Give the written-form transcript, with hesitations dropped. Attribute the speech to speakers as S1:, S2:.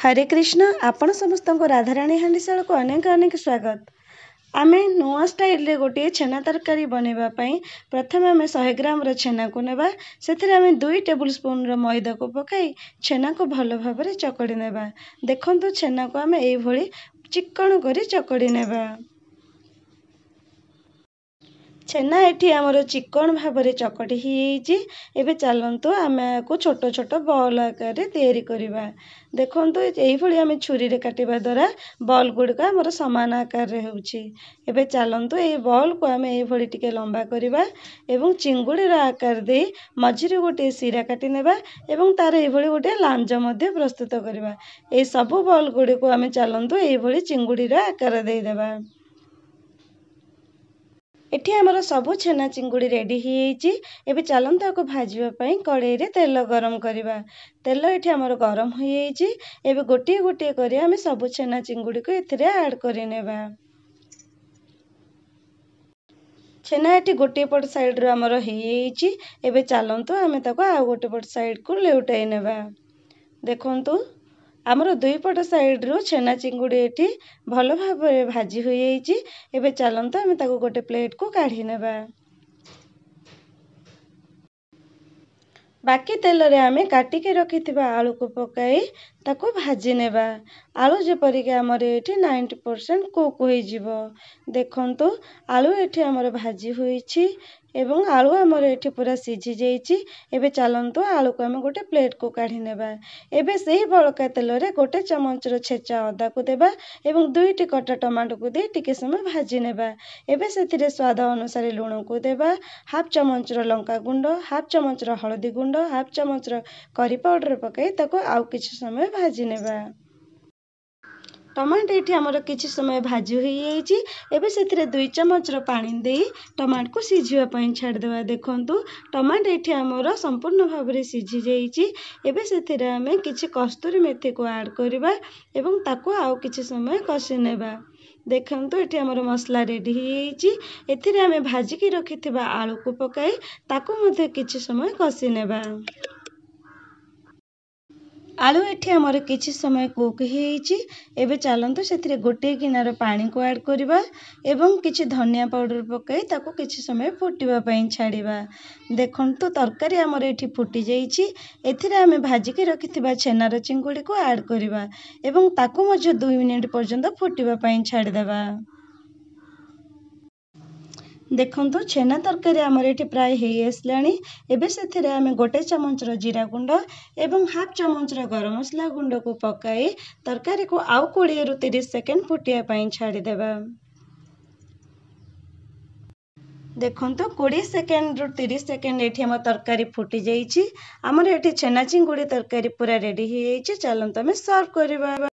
S1: हरे कृष्ण आपण समस्त राधाराणी हांडीशाला को अनेक अनेक स्वागत। आमे नुआ स्टाइल रे गोटे छेना तरकारी बनैबा पई प्रथम आमे 100 ग्राम छेना को नेबा। सेथिरे आमे 2 टेबुल स्पून मैदा को पकाई छेना को भलो भाबरे चकड़ी नेबा। देखंतु छेना को आमे एई भली चिक्कण करी चकड़ी नेबा। छेना एठी आमर चिक्कण भाबरे चकटी ही एबे चलंतु आमे को छोटो छोटो बॉल आकार रे तैयारी करिबा। देखंतु एई भली आमे छुरी रे काटिबा द्वारा बॉल गुडका हमर समान आकार रे होउची। एबे चलंतु एई बॉल को आमे एई भली टिके लंबा करिबा एवं चिंगुडी रा आकार दे मझिरे गोटे सिरा काटी नेबा एवं तार एई भली गोटे लांज मध्ये प्रस्तुत करिबा। एई सब बॉल गुडी को आमे चलंतु एई भली चिंगुडी रा आकार दे देबा। एठी हमर सबु छेना चिंगुडी रेडी ही एबे चलंतु आको भाजिबा पई कड़ाई रे तेल गरम करिबा। तेल एठी हमर गरम होई एबे गोटे गोटे करी आमे सबु छेना चिंगुडी को एथिरे ऐड करि नेबा। छेना एठी गोटे पट साइड रो हमर हेई एबे चलंतु आमे ताको आ गोटे पट साइड को लेउटाई नेबा। देखंतु आमर दुई पट साइड रो छेना चिंगुडी एठी भलो भाबरे भाजी होई एबे चलंतु आमे ताको गोटे प्लेट को काढी नेबा। बाकी तेल रे आमे काटी के रखिथिबा आलू को पकाई ताको भाजी नेबा। आलू जेपरि के हमर एठी 90% कुक होई जिवो। देखंतु आलू एठी हमर भाजी होईछि एवं आलू हमर एठी पूरा सिझी जाईछि। एबे चलंतु आलू को आमे गोटे प्लेट को काढी नेबा। एबे सेही बळका तेल रे गोटे चमच रो छेचा अदा को देबा एवं 2टी कटा टमाटो को दे टिके समय भाजी नेबा। एबे सेथिरे स्वाद अनुसार लूण को देबा, हाफ चमच रो लंका गुंड, हाफ चमच रो हळदी गुंड, हाफ चमच रो करी पाउडर पकाई ताको आउ किछि समय भाजी नेबा। टमाटो एठी हमर किछि समय भाजी होई जाईछि। एबे सेथिरे 2 चमच रो पानी देई टमाटो को सिझिबा पई छाड़ देबा। देखंतु टमाटो एठी हमर संपूर्ण भाबरे सिझी जाईछि। एबे सेथिरे आमे किछि कस्तूरी मेथी को ऐड करिबा एवं ताको आउ किछि समय कषि नेबा। देखंतु एठी हमर मसला रेडी ही जाईछि। एथिरे आमे भाजी की रखिथिबा आलू को पकाई ताको मध्ये किछि समय कषि नेबा। आलू एठी हमर किछि समय कुक हेइछि। एबे चलंतु सेथिरे गोटे गिनार पानी को ऐड करिबा एवं किछि धनिया पाउडर पकाई ताको किछि समय फुटिबा पई छाडिबा। देखंतु तरकारी हमर एठी फुटी जाईछि। एथिरे आमे भाजी के रखिथिबा छेनार चिंगुडी को ऐड करिबा एवं ताको मध्ये 2 मिनिट पर्यंत फुटिबा पई छाडी देबा। देखंतु छेना तरकारी हमर एठी प्राय हेई आसलानी। एबे सेथिरे आमे गोटे चमच रो जीरा गुंड एवं हाफ चमच रो गरम मसला गुंड को पकाई तरकारी को आउ 20 रु 30 सेकेंड फुटिया पई छाडी देबा। देखंतु 20 सेकेंड रु 30 सेकेंड एठी हमर तरकारी फुटी जाईछि। हमर एठी छेना चिंगुडी तरकारी पूरा रेडी ही जाईछि। चलंतु आमे सर्व करिबा।